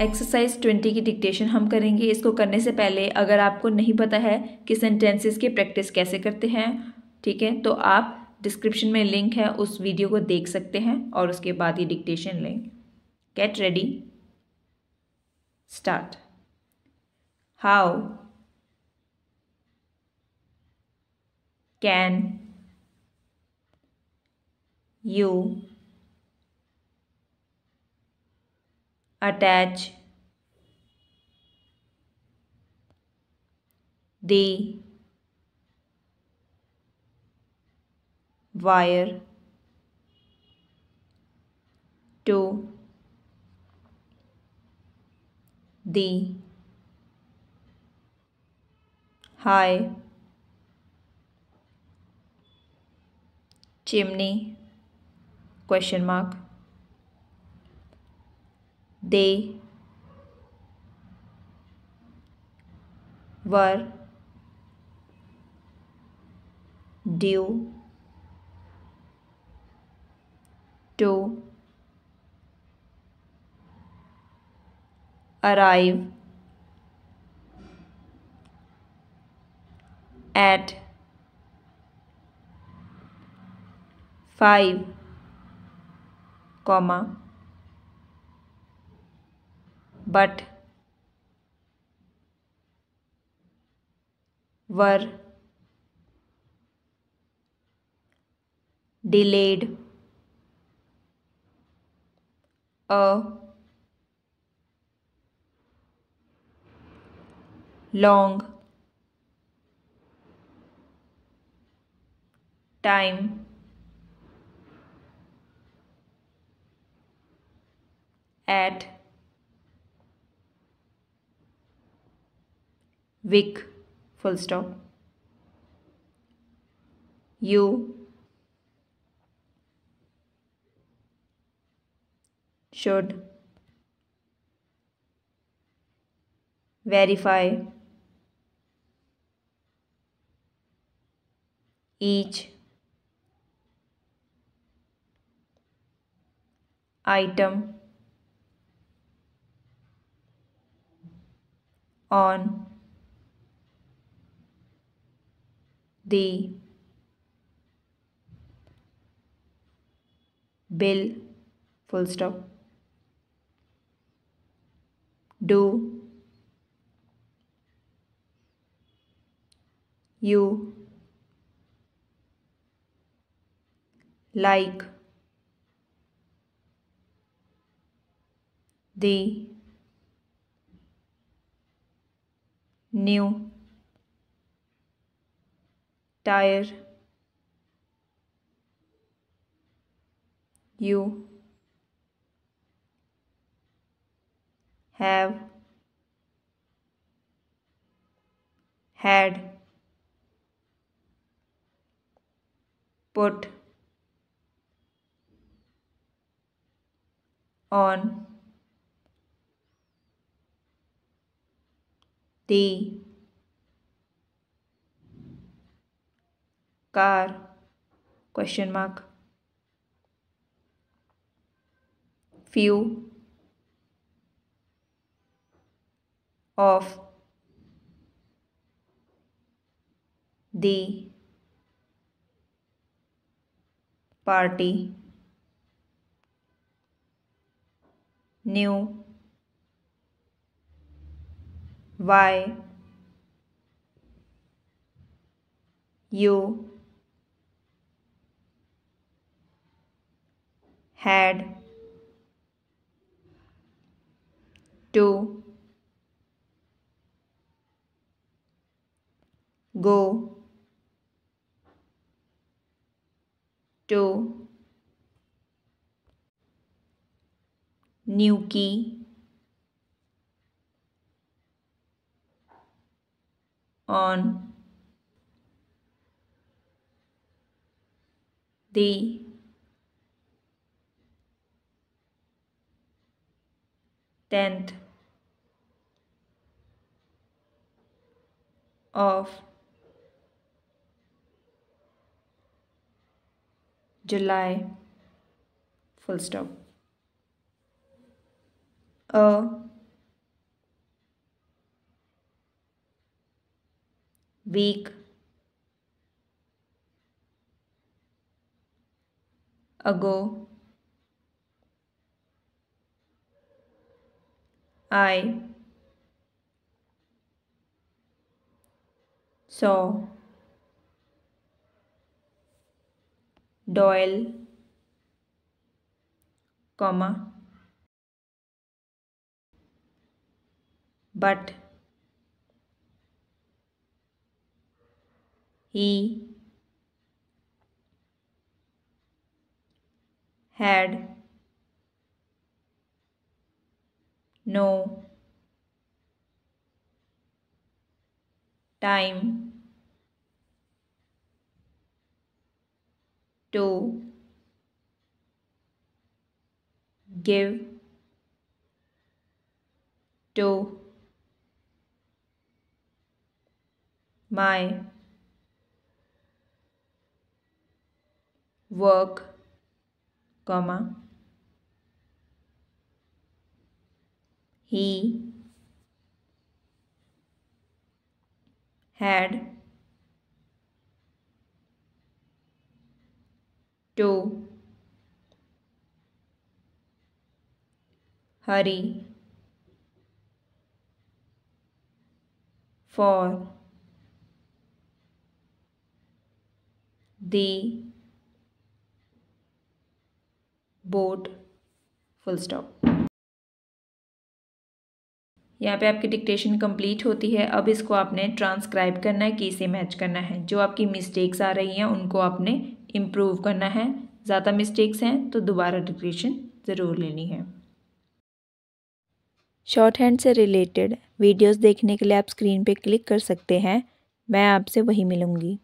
Exercise 20 की dictation हम करेंगे। इसको करने से पहले अगर आपको नहीं पता है कि सेंटेंसेस की प्रैक्टिस कैसे करते हैं, ठीक है, तो आप डिस्क्रिप्शन में लिंक है, उस वीडियो को देख सकते हैं और उसके बाद ही डिक्टेशन लें। Get ready, start. How can you attach the wire to the high chimney? Question mark. They were due to arrive at 5, but were delayed a long time at Vic, full stop. You should verify each item on the bill, full stop. Do you like the new tire? You have had put on the car? Question mark. Few of the party knew why you had to go to Newquay on the 10th of July, full stop. A week, ago, I saw, Doyle, comma, but he had no time to give to my work, comma, he had to hurry for the boat, full stop. यहाँ पे आपकी dictation complete होती है। अब इसको आपने transcribe करना है, की से मैच करना है। जो आपकी मिस्टेक्स आ रही हैं उनको आपने इम्प्रूव करना है। ज़्यादा मिस्टेक्स हैं तो दोबारा डिक्टेशन ज़रूर लेनी है। शॉर्ट हैंड से रिलेटेड वीडियोस देखने के लिए आप स्क्रीन पे क्लिक कर सकते हैं। मैं आपसे वहीं मिलूँगी।